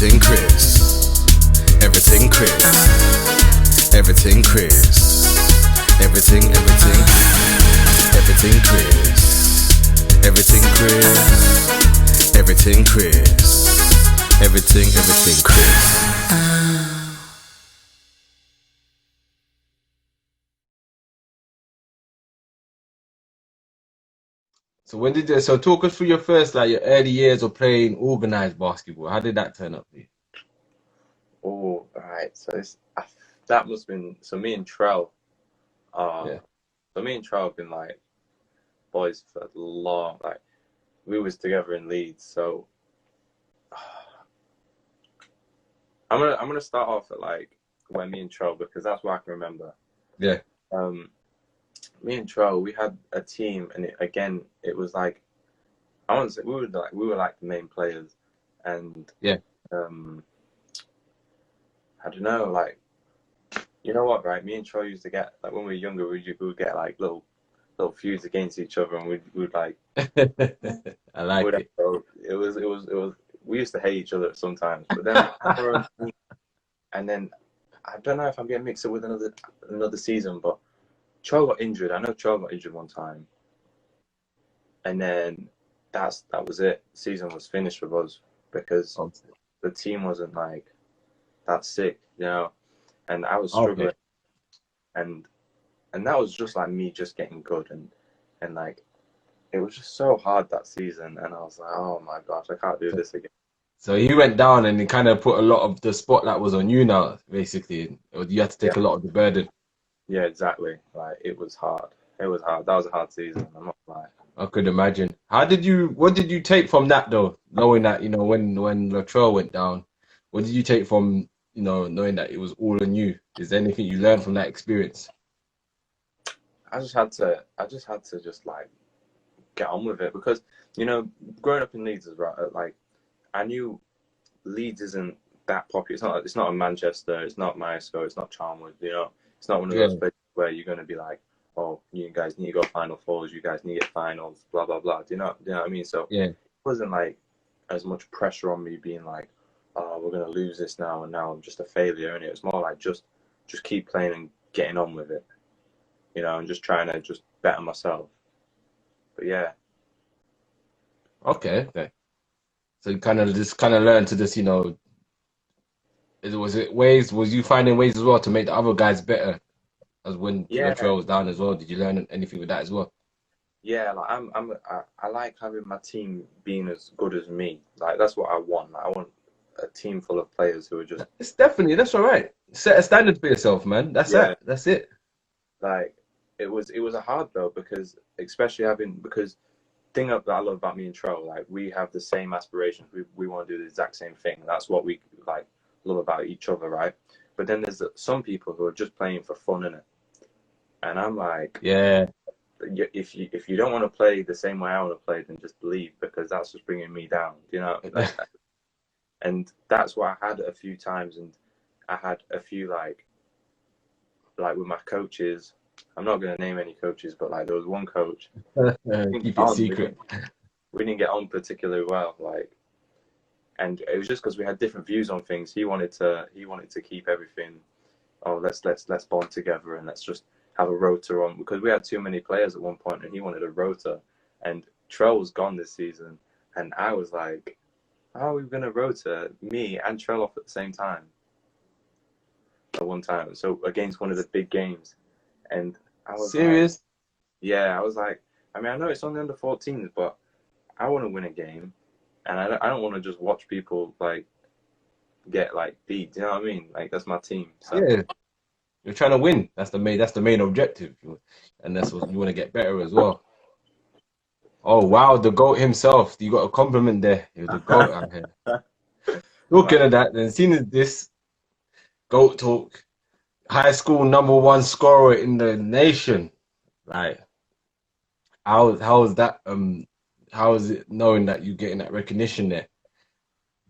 Everything Chris. Everything Chris. Everything Chris. Everything Chris. Everything Chris. Everything Chris. Everything Chris. So talk us through your first, like your early years of playing organized basketball. How did that turn up for you? Oh, right. So that must have been, so me and Trell, Yeah. so me and Trell have been like boys for long. Like we was together in Leeds. So I'm gonna start off at like when me and Trell, because that's what I can remember. Yeah. Me and Trell, we had a team, and it was like, I want to say we were like the main players, and Yeah. I don't know, like, you know what, right? Me and Troy used to get, like, when we were younger, we would get like little feuds against each other, and we'd like, I like it. it was. We used to hate each other sometimes, but then our own team, and then I don't know if I'm getting mixed up with another season, but Troy got injured. I know Troy got injured one time, and then that was it. Season was finished with us because the team wasn't like that sick, you know, and I was struggling. Okay. And that was just like me just getting good, and like it was just so hard that season, and I was like, oh my gosh, I can't do this again. So you went down and it kind of put a lot of the spotlight was on you now, basically. You had to take a lot of the burden. Yeah, exactly. Like it was hard. It was hard. That was a hard season. I'm not lying. I could imagine. What did you take from that though? Knowing that, when Latrell went down, what did you take from, knowing that it was all on you? Is there anything you learned from that experience? I just had to just like get on with it, because growing up in Leeds is right. Like I knew Leeds isn't that popular. It's not a Manchester. It's not Myerscough. It's not Charnwood. It's not one of those places where you're going to be like, oh, you guys need to go Final Fours. You guys need to get finals. Blah blah blah. Do you know what I mean? So it wasn't like as much pressure on me being like, oh, we're going to lose this now, and now I'm just a failure. And it was more like just keep playing and getting on with it. And just trying to just better myself. But yeah. Okay. So you kind of learned to just, was you finding ways as well to make the other guys better as when Latrell was down as well? Did you learn anything with that as well? Yeah, like I like having my team being as good as me. Like that's what I want. Like, I want a team full of players who are just. That's all right. Set a standard for yourself, man. That's it. Like it was a hard though, because especially because thing that I love about me and Trell, like we have the same aspirations. We want to do the exact same thing. That's what we like love about each other, right? But then there's some people who are just playing for fun in it, and I'm like, yeah. If you don't want to play the same way I want to play, then just leave, because that's just bringing me down, and that's what I had a few times, and I had a few like with my coaches. I'm not going to name any coaches, but like there was one coach. Keep it secret. We didn't get on particularly well, like, and it was just because we had different views on things. He wanted to keep everything. Oh, let's bond together and let's just have a rota on, because we had too many players at one point, and he wanted a rota. And Trell was gone this season, and I was like, how are we going to rota me and Trell off at the same time? At one time, so against one of the big games. And I was serious. Like, yeah, I was like, I mean, I know it's only under 14s, but I want to win a game, and I don't want to just watch people like get like beat. Do you know what I mean? Like that's my team. So. Yeah, you're trying to win. That's the main objective, and that's what you want to get better as well. Oh wow, the GOAT himself. You got a compliment there. You're the GOAT out here. Looking at that, then seeing this GOAT talk. High school #1 scorer in the nation. Like, how is that? How is it knowing that you're getting that recognition there?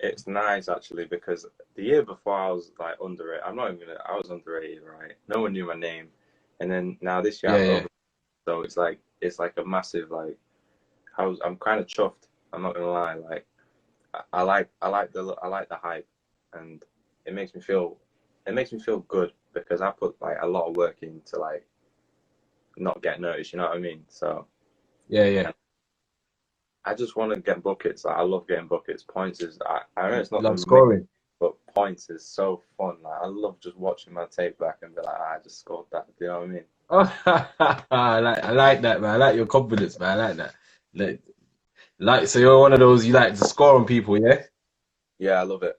It's nice actually, because the year before I was like under it. I was underrated, right? No one knew my name, and then now this year, so it's like a massive like. I'm kind of chuffed. I'm not gonna lie. Like, I like the hype. and it makes me feel good because I put like a lot of work into like not get noticed. You know what I mean? So Yeah. I just want to get buckets. Like, I love getting buckets. Points is I know it's not the Love main, scoring. but points is so fun. Like I love just watching my tape back and be like, I just scored that. Do you know what I mean? Oh, I like that, man. I like your confidence, man. I like that. So you're one of those you like to score on people, yeah? Yeah, I love it.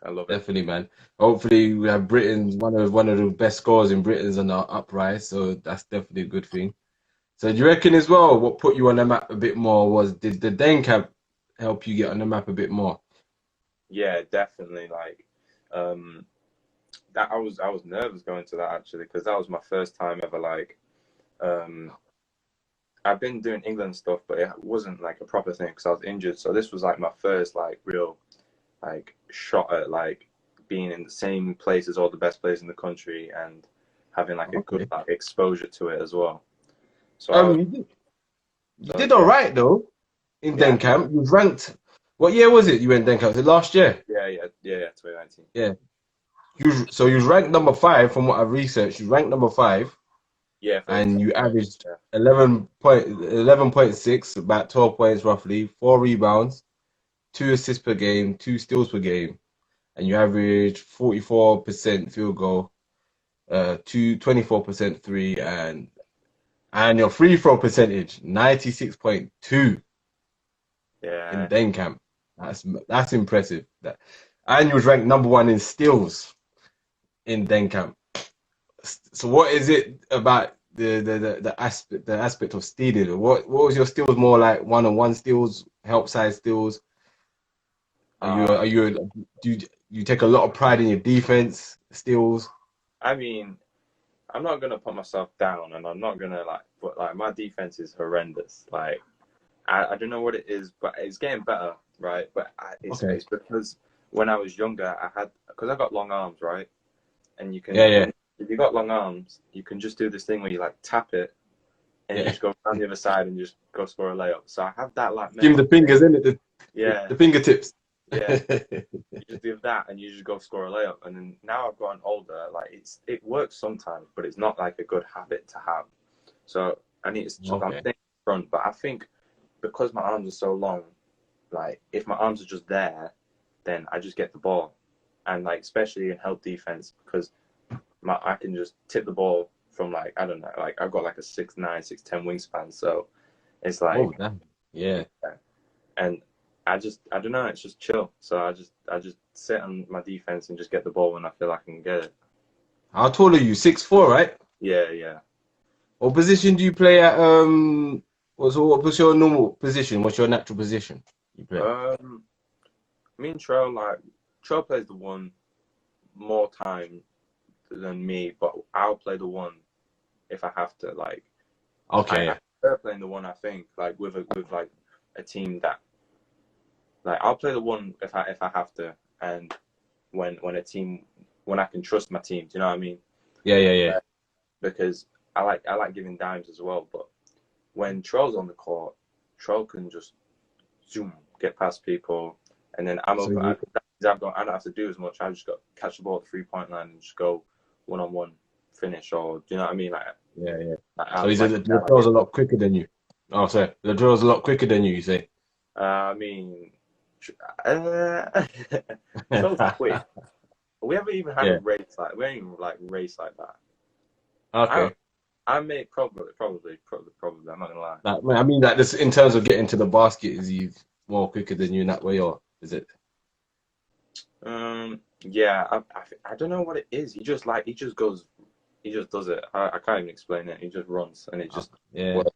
I love it. Definitely, man. Hopefully, we have Britain's one of the best scorers in Britain's on the uprise, so that's definitely a good thing. So do you reckon as well? What put you on the map a bit more was did the Deng camp help you get on the map a bit more? Yeah, definitely. Like, um, that I was nervous going to that actually because that was my first time ever like um I've been doing England stuff, but it wasn't like a proper thing because I was injured. So this was like my first like real like shot at like being in the same place as all the best players in the country and having like a good Okay. like exposure to it as well. So I was You so did all right though in yeah, Deng camp. You was ranked. What year was it? You went Deng camp? Was it last year? yeah, 2019. Yeah. You was ranked number five from what I've researched. You ranked number five, Yeah, for the and you averaged yeah. 11.6, about 12 points roughly, 4 rebounds, 2 assists per game, 2 steals per game, and you averaged 44% field goal, 24% three, and your free throw percentage 96.2 in Yeah. Dane camp. That's impressive. And you was ranked number one in steals in Dane camp. So what is it about the aspect of stealing? What was your steals more like one-on-one steals, help side steals? Uh, Do you take a lot of pride in your defense steals? I mean, I'm not gonna put myself down, and I'm not gonna like, but like my defense is horrendous. Like I don't know what it is, but it's getting better, right? But Okay. it's because when I was younger, because I got long arms, right? And you Yeah, can yeah, when if you got long arms, you can just do this thing where you like tap it and you yeah. just go around the other side and just go score a layup. So I have that like Give him mental the thing. fingers, in it, Yeah, the fingertips. yeah. You just do that and you just go score a layup. And then now I've gotten older, like it works sometimes, but it's not like a good habit to have. So I need to I'm Okay. staying front, but I think because my arms are so long, like if my arms are just there, then I just get the ball, and like especially in help defense because I can just tip the ball from like I don't know, like I've got like a 6'9", 6'10" wingspan, so it's Oh, like damn. Yeah. yeah. And I don't know, it's just chill. So I just sit on my defense and just get the ball when I feel like I can get it. How tall are you? 6'4", right? Yeah. What position do you play at? What's your normal position? What's your natural position you play? Um, Me and Trell plays the one more time than me, but I'll play the one if I have to. Like Okay, I yeah. prefer playing the one. I think like with like a team that like I'll play the one if I have to, and when a team when I can trust my team. Do you know what I mean? Yeah. Because I like giving dimes as well. But when Troll's on the court, Troll can just zoom get past people, and then I'm So open. you, I don't have to do as much. I just got catch the ball at the 3 point line and just go 1-on-1 finish, or do you know what I mean? yeah. So Out of like the drill's a lot quicker than you. Oh, sorry. The drill's a lot quicker than you say. I mean, uh, Troll's quick. We haven't even had a Yeah. race like we ain't even like race like that. I Okay. I may probably. I'm not gonna lie. I mean, like this in terms of getting to the basket, is he more quicker than you in that way, or is it? Yeah, I don't know what it is. He just goes, he just does it. I can't even explain it. He just runs and it just Yeah. works.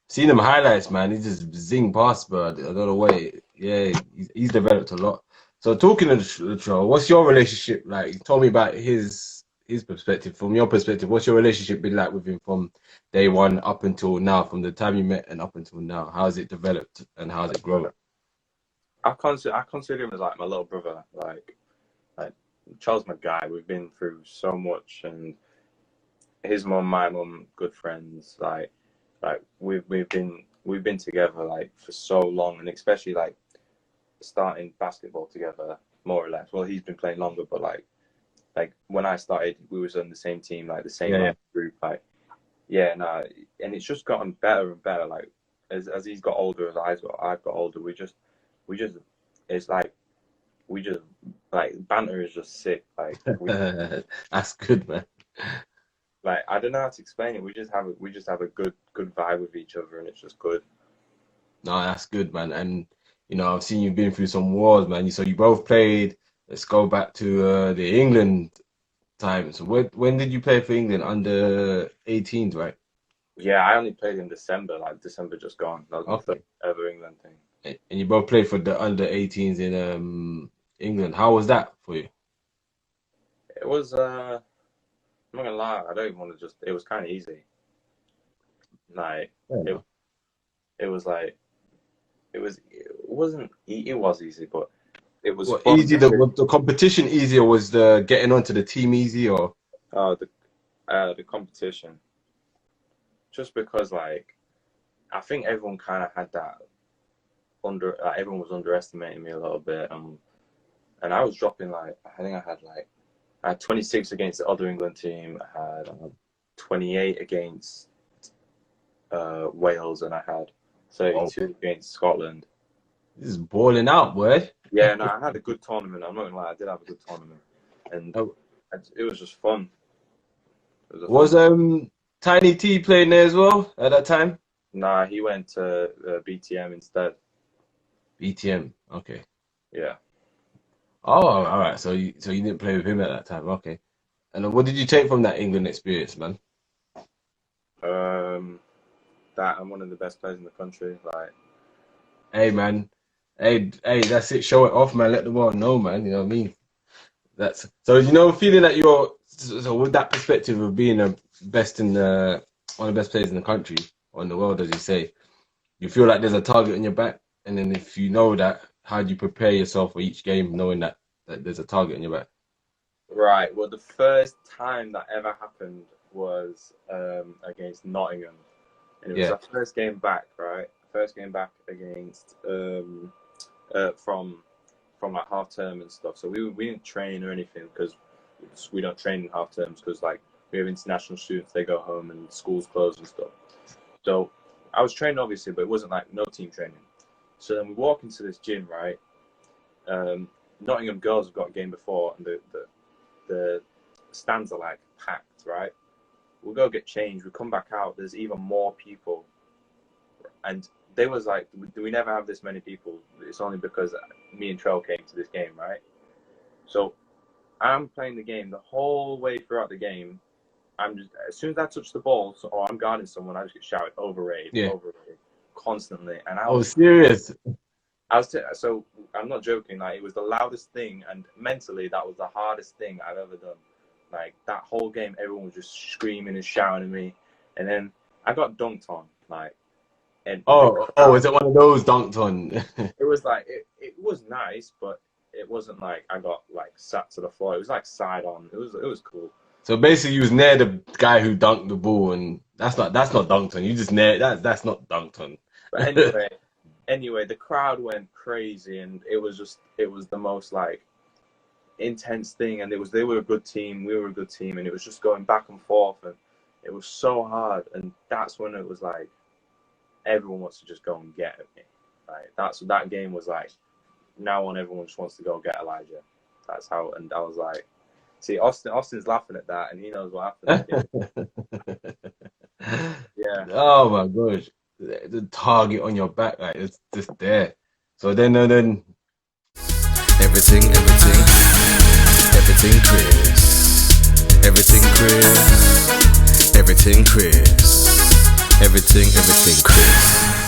Seen them highlights, man. He just zing past, but I don't know way. Yeah, he's developed a lot. So talking to Latrell, what's your relationship like? Tell me about his perspective. From your perspective, what's your relationship been like with him from day one up until now, from the time you met and up until now? How's it developed and how's it grown? I consider him as like my little brother. Like Charles, my guy. We've been through so much, and his mom, my mom, good friends. Like we've been together like for so long, and especially like starting basketball together, more or less. Well, he's been playing longer, but like when I started, we was on the same team, like the same Yeah, group. Like, yeah, nah, and it's just gotten better and better. Like as he's got older, as I've got older, we just it's like we just like banter is just sick. Like yeah. That's good, man. like I don't know how to explain it. We just have a good vibe with each other, and it's just good. No, that's good, man. And I've seen you've been through some wars, man. So you both played. Let's go back to the England time. So when did you play for England? Under 18s, right? Yeah, I only played in December, like December just gone. That was my first Okay. ever England thing. And you both played for the under 18s in England. How was that for you? It was I'm not gonna lie, I don't even want to just. It was kind of easy. Like Fair it, enough. it was like it wasn't. It was easy, but it was What fun easy? because Was the competition easier? Was the getting onto the team easy or? uh the the competition. Just because like I think everyone kind of had that everyone was underestimating me a little bit, and I was dropping like I think I had 26 against the other England team. I had 28 against Wales, and I had Whoa, 32 against Scotland. this is balling out, boy. Yeah, no, I had a good tournament. I'm not gonna lie, I did have a good tournament, and Uh, it was just fun. It was a fun. Was Tiny T playing there as well at that time? Nah, he went to BTM instead. BTM. Okay. Yeah. Oh, all right. So you didn't play with him at that time. Okay. And what did you take from that England experience, man? Um, that I'm one of the best players in the country. Like, Hey, man. Hey, that's it. Show it off, man. Let the world know, man. You know what I mean? That's so feeling that you're so with that perspective of being a best in the one of the best players in the country or in the world, as you say, you feel like there's a target on your back, and then if you know that, how do you prepare yourself for each game, knowing that there's a target on your back? right. Well, the first time that ever happened was against Nottingham, and it was Yeah. our first game back. Right, first game back against from like half term and stuff. So we didn't train or anything because we don't train in half terms because like we have international students. They go home and schools close and stuff. So I was training obviously, but it wasn't like no team training. So then we walk into this gym, right? Nottingham girls have got a game before, and the stands are like packed, right? We'll go get changed. We come back out. There's even more people, and they was like, "We never have this many people. It's only because me and Trell came to this game, right?" So I'm playing the game the whole way throughout the game. I'm just as soon as I touch the ball, or I'm guarding someone, I just get shouted overrated, Yeah. overrated, constantly. And Oh, serious? so I'm not joking. Like it was the loudest thing, and mentally that was the hardest thing I've ever done. Like that whole game, everyone was just screaming and shouting at me, and then I got dunked on. Like, and Oh, is it one of those dunked on? it was like it was nice, but it wasn't like I got like sat to the floor. It was like side on. It was cool. So basically, you was near the guy who dunked the ball, and that's not dunked on. You just near that's not dunked on. But anyway, the crowd went crazy, and it was the most like intense thing. And they were a good team, we were a good team, and it was just going back and forth, and it was so hard. And that's when it was like everyone wants to just go and get at me. Like that game was like now on everyone just wants to go get Elijah. That's how. And I was like, see, Austin's laughing at that, and he knows what happened. Yeah. Oh my gosh, the target on your back, like it's just there. So then Everything, everything Chris. Everything Chris. Everything Chris. Everything Chris.